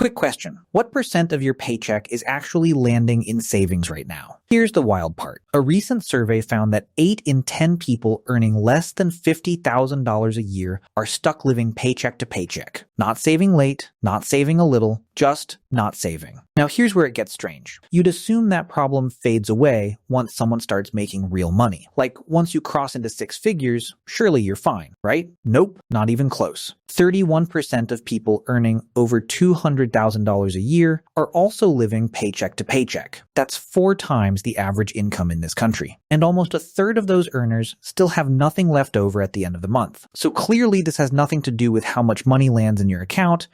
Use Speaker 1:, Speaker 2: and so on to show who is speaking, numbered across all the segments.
Speaker 1: Quick question. What percent of your paycheck is actually landing in savings right now? Here's the wild part. A recent survey found that 8 in 10 people earning less than $50,000 a year are stuck living paycheck to paycheck. Not saving late, not saving a little, just not saving. Now here's where it gets strange. You'd assume that problem fades away once someone starts making real money. Like once you cross into 6 figures, surely you're fine, right? Nope, not even close. 31% of people earning over $200,000 a year are also living paycheck to paycheck. That's 4 times the average income in this country. And almost a third of those earners still have nothing left over at the end of the month. So clearly this has nothing to do with how much money lands in your account.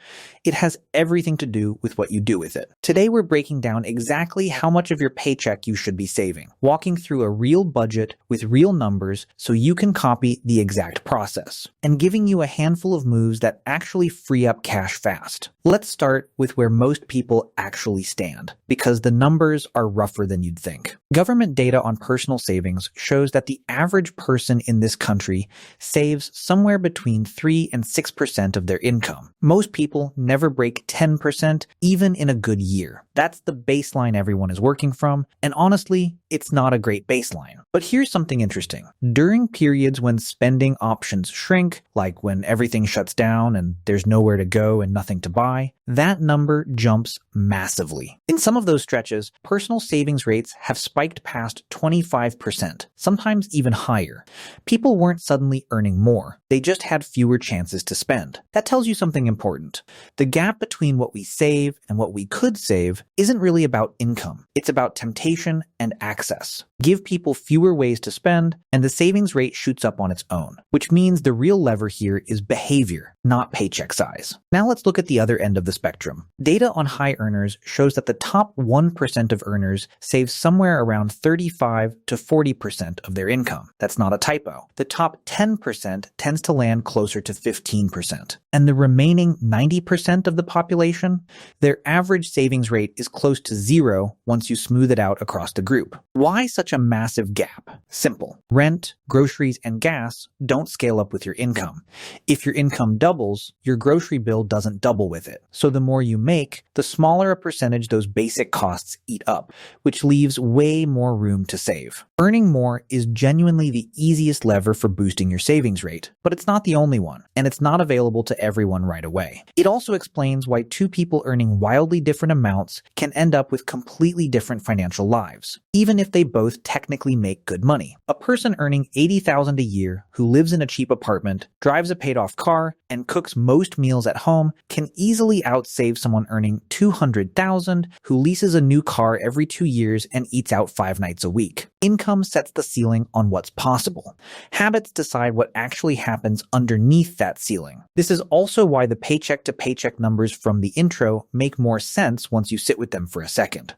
Speaker 1: It has everything to do with what you do with it. Today we're breaking down exactly how much of your paycheck you should be saving, walking through a real budget with real numbers so you can copy the exact process, and giving you a handful of moves that actually free up cash fast. Let's start with where most people actually stand, because the numbers are rougher than you'd think. Government data on personal savings shows that the average person in this country saves somewhere between 3 and 6% of their income. Most people never break 10%, even in a good year. That's the baseline everyone is working from, and honestly, it's not a great baseline. But here's something interesting. During periods when spending options shrink, like when everything shuts down and there's nowhere to go and nothing to buy, that number jumps massively. In some of those stretches, personal savings rates have spiked past 25%, sometimes even higher. People weren't suddenly earning more. They just had fewer chances to spend. That tells you something important. The gap between what we save and what we could save isn't really about income. It's about temptation and access. Give people fewer ways to spend, and the savings rate shoots up on its own, which means the real lever here is behavior, not paycheck size. Now let's look at the other end of the spectrum. Data on high earners shows that the top 1% of earners save somewhere around 35 to 40% of their income. That's not a typo. The top 10% tends to land closer to 15%. And the remaining 90% of the population, their average savings rate is close to zero once you smooth it out across the group. Why such a massive gap? Simple. Rent, groceries, and gas don't scale up with your income. If your income doubles, your grocery bill doesn't double with it. So the more you make, the smaller a percentage those basic costs eat up, which leaves way more room to save. Earning more is genuinely the easiest lever for boosting your savings rate, but it's not the only one, and it's not available to everyone right away. It also explains why 2 people earning wildly different amounts can end up with completely different financial lives, even if they both technically make good money. A person earning $80,000 a year who lives in a cheap apartment, drives a paid-off car, and cooks most meals at home can easily outsave someone earning $200,000 who leases a new car every 2 years and eats out 5 nights a week. Income sets the ceiling on what's possible. Habits decide what actually happens underneath that ceiling. This is also why the paycheck to paycheck numbers from the intro make more sense once you sit with them for a second.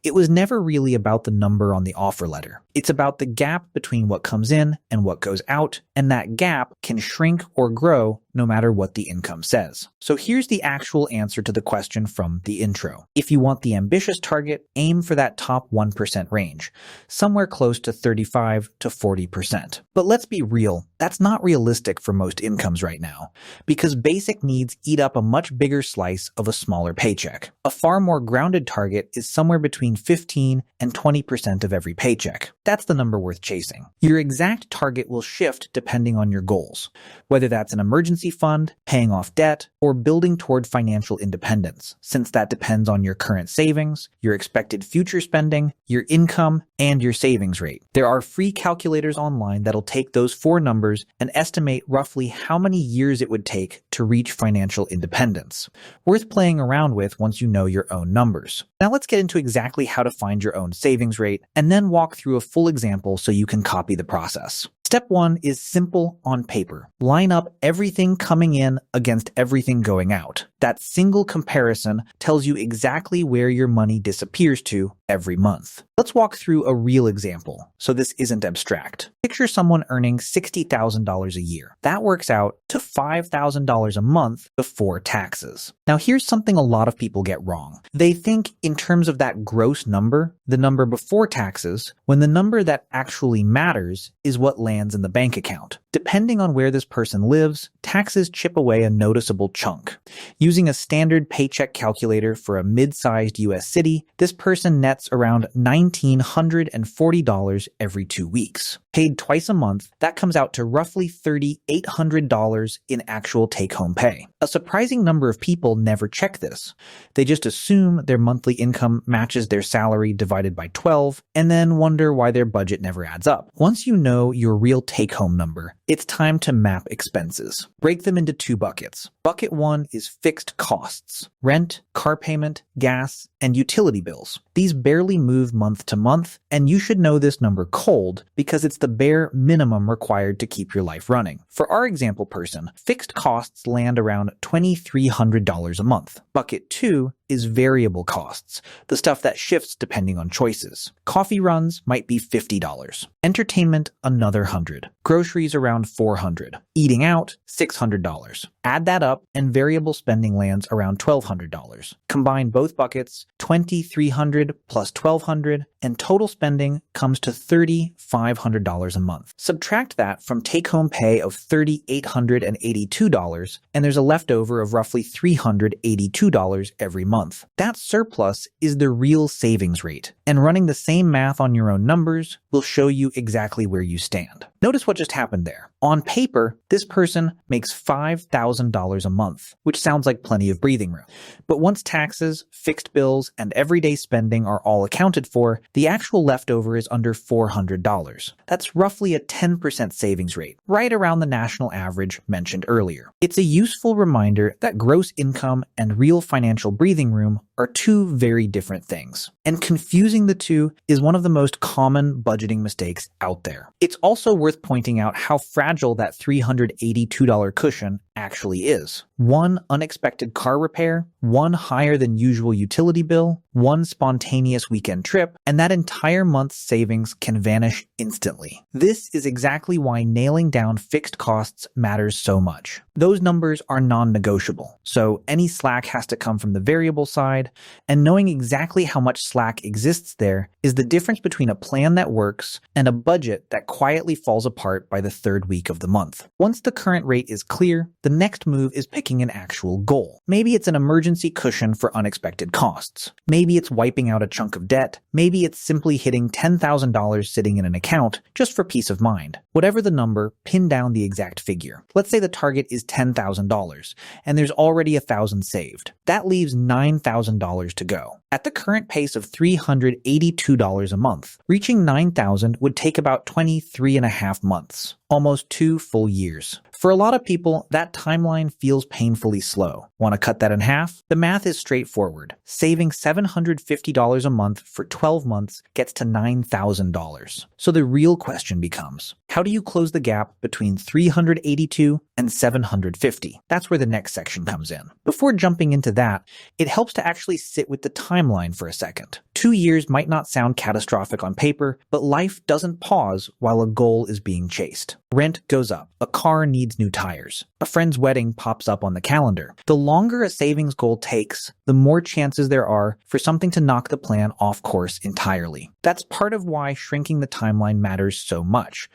Speaker 1: It was never really about the number on the offer letter. It's about the gap between what comes in and what goes out, and that gap can shrink or grow no matter what the income says. So here's the actual answer to the question from the intro. If you want the ambitious target, aim for that top 1% range, somewhere close to 35 to 40%. But let's be real, that's not realistic for most incomes right now, because basic needs eat up a much bigger slice of a smaller paycheck. A far more grounded target is somewhere between 15 and 20% of every paycheck. That's the number worth chasing. Your exact target will shift depending on your goals, whether that's an emergency fund, paying off debt, or building toward financial independence, since that depends on your current savings, your expected future spending, your income, and your savings rate. There are free calculators online that'll take those 4 numbers and estimate roughly how many years it would take to reach financial independence. Worth playing around with once you know your own numbers. Now let's get into exactly how to find your own savings rate, and then walk through a full example so you can copy the process. Step 1 is simple on paper. Line up everything coming in against everything going out. That single comparison tells you exactly where your money disappears to every month. Let's walk through a real example, so this isn't abstract. Picture someone earning $60,000 a year. That works out to $5,000 a month before taxes. Now here's something a lot of people get wrong. They think in terms of that gross number, the number before taxes, when the number that actually matters is what lands in the bank account. Depending on where this person lives, taxes chip away a noticeable chunk. Using a standard paycheck calculator for a mid-sized US city, this person nets around $1,940 every 2 weeks. Paid twice a month, that comes out to roughly $3,800 in actual take-home pay. A surprising number of people never check this. They just assume their monthly income matches their salary divided by 12, and then wonder why their budget never adds up. Once you know your real take-home number, it's time to map expenses. Break them into 2 buckets. Bucket 1 is fixed costs: rent, car payment, gas, and utility bills. These barely move month to month, and you should know this number cold because it's the bare minimum required to keep your life running. For our example person, fixed costs land around $2,300 a month. Bucket 2 is variable costs, the stuff that shifts depending on choices. Coffee runs might be $50. Entertainment, another $100. Groceries around $400. Eating out, $600. Add that up and variable spending lands around $1,200. Combine both buckets, $2,300 plus $1,200, and total spending comes to $3,500 a month. Subtract that from take-home pay of $3,882, and there's a leftover of roughly $382 every month. That surplus is the real savings rate, and running the same math on your own numbers will show you exactly where you stand. Notice what just happened there. On paper, this person makes $5,000 a month, which sounds like plenty of breathing room. But once taxes, fixed bills, and everyday spending are all accounted for, the actual leftover is under $400. That's roughly a 10% savings rate, right around the national average mentioned earlier. It's a useful reminder that gross income and real financial breathing room are 2 very different things, and confusing the 2 is one of the most common budgeting mistakes out there. It's also worth pointing out how fragile that $382 cushion actually is. One unexpected car repair, one higher than usual utility bill, one spontaneous weekend trip, and that entire month's savings can vanish instantly. This is exactly why nailing down fixed costs matters so much. Those numbers are non-negotiable, so any slack has to come from the variable side, and knowing exactly how much slack exists there is the difference between a plan that works and a budget that quietly falls apart by the 3rd week of the month. Once the current rate is clear, the next move is picking an actual goal. Maybe it's an emergency cushion for unexpected costs. Maybe it's wiping out a chunk of debt. Maybe it's simply hitting $10,000 sitting in an account just for peace of mind. Whatever the number, pin down the exact figure. Let's say the target is $10,000, and there's already $1,000 saved. That leaves $9,000 to go. At the current pace of $382 a month, reaching $9,000 would take about 23.5 months, almost 2 full years. For a lot of people, that timeline feels painfully slow. Want to cut that in half? The math is straightforward. Saving $750 a month for 12 months gets to $9,000. So the real question becomes, how do you close the gap between $382 and $750? That's where the next section comes in. Before jumping into that, it helps to actually sit with the timeline for a second. 2 years might not sound catastrophic on paper, but life doesn't pause while a goal is being chased. Rent goes up, a car needs new tires, a friend's wedding pops up on the calendar. The longer a savings goal takes, the more chances there are for something to knock the plan off course entirely. That's part of why shrinking the timeline matters so much.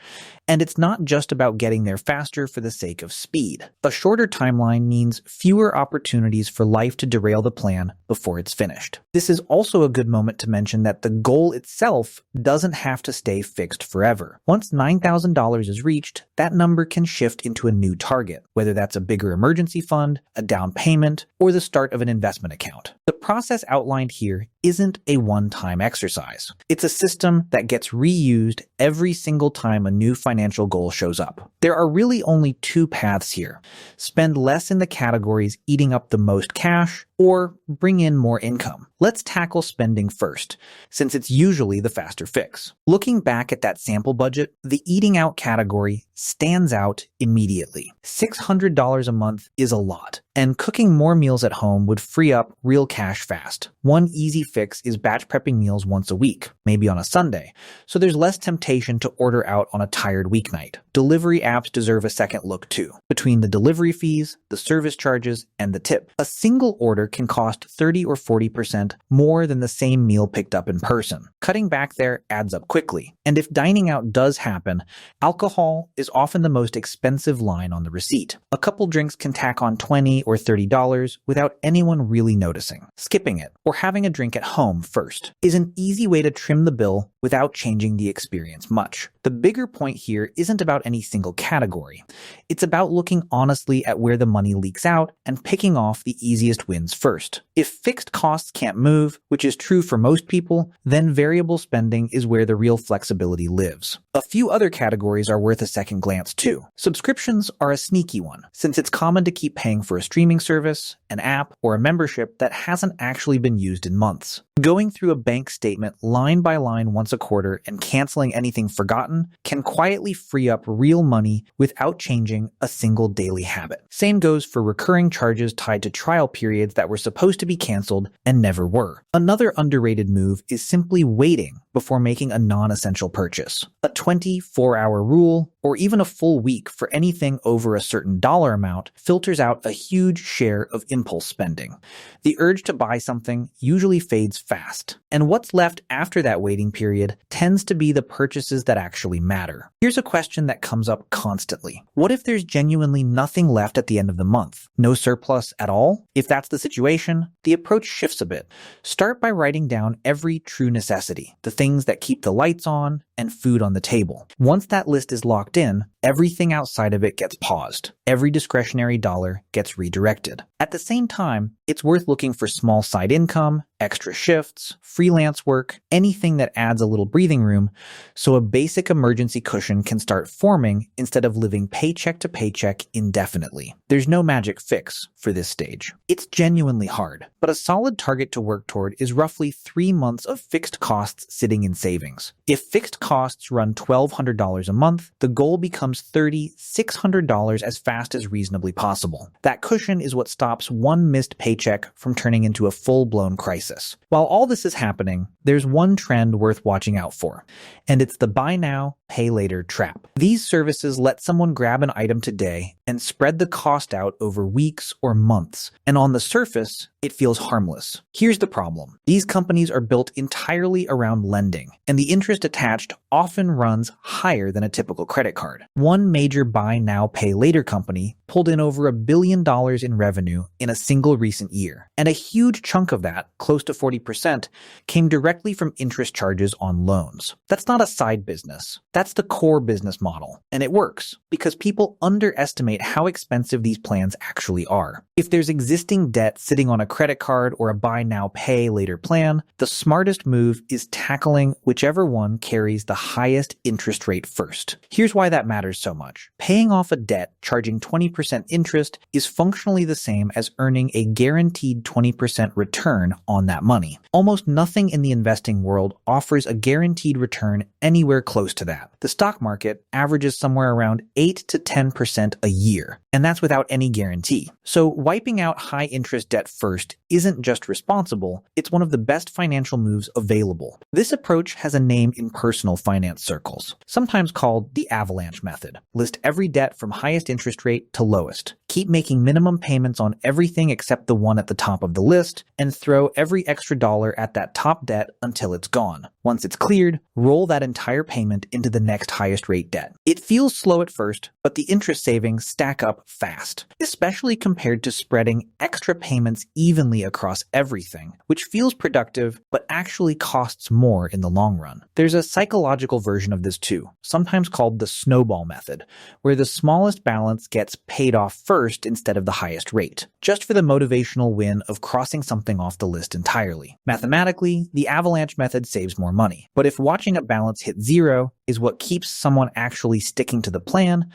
Speaker 1: And it's not just about getting there faster for the sake of speed. A shorter timeline means fewer opportunities for life to derail the plan before it's finished. This is also a good moment to mention that the goal itself doesn't have to stay fixed forever. Once $9,000 is reached, that number can shift into a new target, whether that's a bigger emergency fund, a down payment, or the start of an investment account. The process outlined here isn't a one-time exercise. It's a system that gets reused every single time a new financial goal shows up. There are really only 2 paths here. Spend less in the categories eating up the most cash, or bring in more income. Let's tackle spending first, since it's usually the faster fix. Looking back at that sample budget, the eating out category stands out immediately. $600 a month is a lot, and cooking more meals at home would free up real cash fast. One easy fix is batch prepping meals once a week, maybe on a Sunday, so there's less temptation to order out on a tired weeknight. Delivery apps deserve a second look too. Between the delivery fees, the service charges, and the tip, a single order can cost 30 or 40% more than the same meal picked up in person. Cutting back there adds up quickly. And if dining out does happen, alcohol is often the most expensive line on the receipt. A couple drinks can tack on $20 or $30 without anyone really noticing. Skipping it, or having a drink at home first, is an easy way to trim the bill without changing the experience much. The bigger point here isn't about any single category. It's about looking honestly at where the money leaks out and picking off the easiest wins first. If fixed costs can't move, which is true for most people, then variable spending is where the real flexibility lives. A few other categories are worth a second glance too. Subscriptions are a sneaky one, since it's common to keep paying for a streaming service, an app, or a membership that hasn't actually been used in months. Going through a bank statement line by line once a quarter and canceling anything forgotten can quietly free up real money without changing a single daily habit. Same goes for recurring charges tied to trial periods that were supposed to be canceled and never were. Another underrated move is simply waiting before making a non-essential purchase. A 24-hour rule, or even a full week for anything over a certain dollar amount, filters out a huge share of impulse spending. The urge to buy something usually fades fast, and what's left after that waiting period tends to be the purchases that actually matter. Here's a question that comes up constantly. What if there's genuinely nothing left at the end of the month? No surplus at all? If that's the situation, the approach shifts a bit. Start by writing down every true necessity, the things that keep the lights on and food on the table. Once that list is locked in, everything outside of it gets paused. Every discretionary dollar gets redirected. At the same time, it's worth looking for small side income, extra shifts, freelance work, anything that adds a little breathing room so a basic emergency cushion can start forming instead of living paycheck to paycheck indefinitely. There's no magic fix for this stage. It's genuinely hard, but a solid target to work toward is roughly 3 months of fixed costs sitting in savings. If fixed costs run $1,200 a month, the goal becomes $3,600 as fast as reasonably possible. That cushion is what stops one missed paycheck from turning into a full-blown crisis. While all this is happening, there's one trend worth watching out for, and it's the buy now, pay later trap. These services let someone grab an item today and spread the cost out over weeks or months, and on the surface, it feels harmless. Here's the problem. These companies are built entirely around lending, and the interest attached often runs higher than a typical credit card. One major buy now, pay later company pulled in over $1 billion in revenue in a single recent year, and a huge chunk of that, close to 40%, came directly from interest charges on loans. That's not a side business. That's the core business model, and it works because people underestimate how expensive these plans actually are. If there's existing debt sitting on a credit card or a buy now, pay later plan, the smartest move is tackling whichever one carries the highest interest rate first. Here's why that matters so much. Paying off a debt charging 20% interest is functionally the same as earning a guaranteed 20% return on that money. Almost nothing in the investing world offers a guaranteed return anywhere close to that. The stock market averages somewhere around 8 to 10% a year, and that's without any guarantee. So wiping out high interest debt first isn't just responsible, it's one of the best financial moves available. This approach has a name in personal finance circles, sometimes called the avalanche method. List every debt from highest interest rate to lowest. Keep making minimum payments on everything except the one at the top of the list, and throw every extra dollar at that top debt until it's gone. Once it's cleared, roll that entire payment into the next highest rate debt. It feels slow at first, but the interest savings stack up fast, especially compared to spreading extra payments evenly across everything, which feels productive but actually costs more in the long run. There's a psychological version of this too, sometimes called the snowball method, where the smallest balance gets paid off first instead of the highest rate, just for the motivational win of crossing something off the list entirely. Mathematically, the avalanche method saves more money, but if watching a balance hit zero is what keeps someone actually sticking to the plan,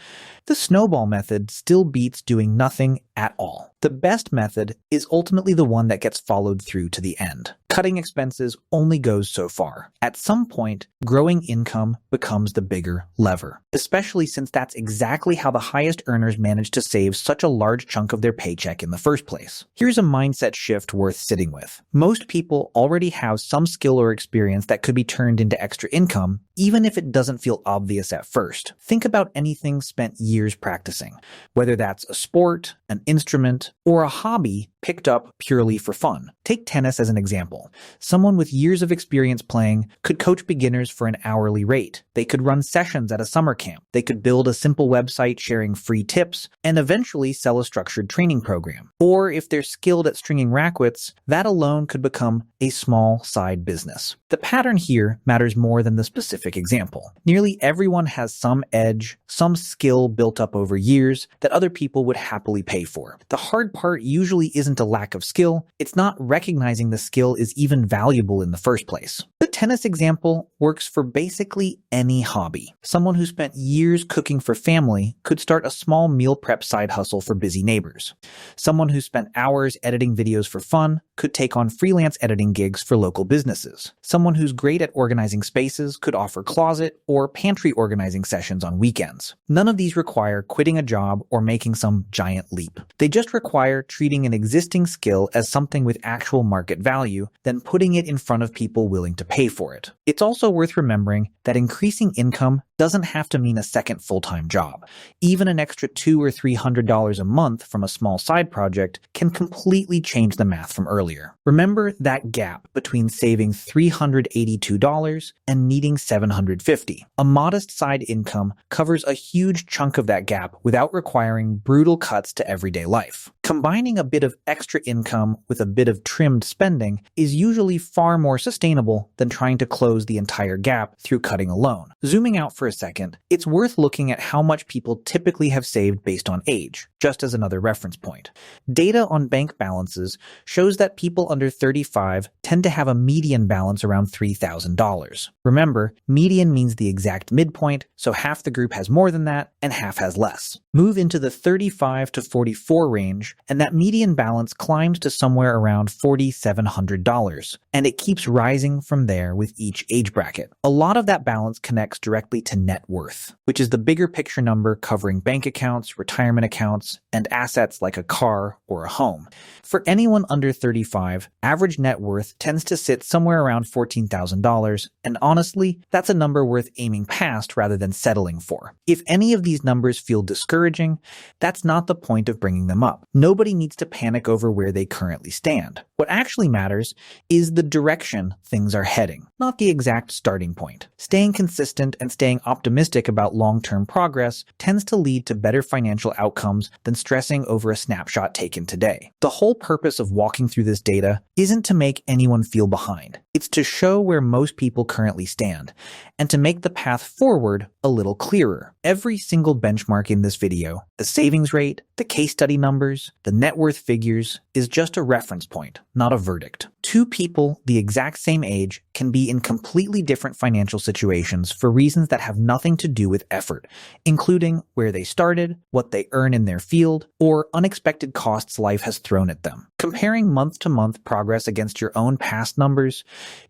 Speaker 1: the snowball method still beats doing nothing at all. The best method is ultimately the one that gets followed through to the end. Cutting expenses only goes so far. At some point, growing income becomes the bigger lever, especially since that's exactly how the highest earners manage to save such a large chunk of their paycheck in the first place. Here's a mindset shift worth sitting with. Most people already have some skill or experience that could be turned into extra income, even if it doesn't feel obvious at first. Think about anything spent years practicing, whether that's a sport, an instrument, or a hobby picked up purely for fun. Take tennis as an example. Someone with years of experience playing could coach beginners for an hourly rate. They could run sessions at a summer camp. They could build a simple website sharing free tips and eventually sell a structured training program. Or if they're skilled at stringing racquets, that alone could become a small side business. The pattern here matters more than the specific example. Nearly everyone has some edge, some skill built up over years that other people would happily pay for. The hard part usually isn't a lack of skill, it's not recognizing the skill is even valuable in the first place. The tennis example works for basically any hobby. Someone who spent years cooking for family could start a small meal prep side hustle for busy neighbors. Someone who spent hours editing videos for fun could take on freelance editing gigs for local businesses. Someone who's great at organizing spaces could offer closet or pantry organizing sessions on weekends. None of these require quitting a job or making some giant leap. They just require treating an existing skill as something with actual market value, then putting it in front of people willing to pay for it. It's also worth remembering that increasing income doesn't have to mean a second full-time job. Even an extra $200 or $300 a month from a small side project can completely change the math from earlier. Remember that gap between saving $382 and needing $750. A modest side income covers a huge chunk of that gap without requiring brutal cuts to everyday life. Combining a bit of extra income with a bit of trimmed spending is usually far more sustainable than trying to close the entire gap through cutting alone. Zooming out for a second, it's worth looking at how much people typically have saved based on age, just as another reference point. Data on bank balances shows that people under 35 tend to have a median balance around $3,000. Remember, median means the exact midpoint, so half the group has more than that and half has less. Move into the 35 to 44 range, and that median balance climbs to somewhere around $4,700, and it keeps rising from there with each age bracket. A lot of that balance connects directly to net worth, which is the bigger picture number covering bank accounts, retirement accounts, and assets like a car or a home. For anyone under 35, average net worth tends to sit somewhere around $14,000, and honestly, that's a number worth aiming past rather than settling for. If any of these numbers feel discouraging, that's not the point of bringing them up. Nobody needs to panic over where they currently stand. What actually matters is the direction things are heading, not the exact starting point. Staying consistent and staying optimistic about long-term progress tends to lead to better financial outcomes than stressing over a snapshot taken today. The whole purpose of walking through this data isn't to make anyone feel behind. It's to show where most people currently stand, and to make the path forward a little clearer. Every single benchmark in this video, the savings rate, the case study numbers, the net worth figures, is just a reference point, not a verdict. Two people the exact same age can be in completely different financial situations for reasons that have nothing to do with effort, including where they started, what they earn in their field, or unexpected costs life has thrown at them. Comparing month-to-month progress against your own past numbers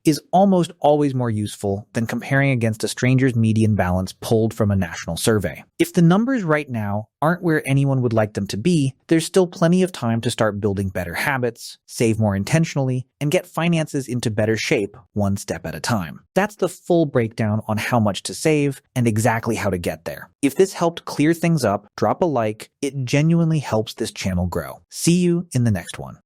Speaker 1: is almost always more useful than comparing against a stranger's median balance pulled from a national survey. If the numbers right now aren't where anyone would like them to be, there's still plenty of time to start building better habits, save more intentionally, and get finances into better shape one step at a time. That's the full breakdown on how much to save and exactly how to get there. If this helped clear things up, drop a like. It genuinely helps this channel grow. See you in the next one.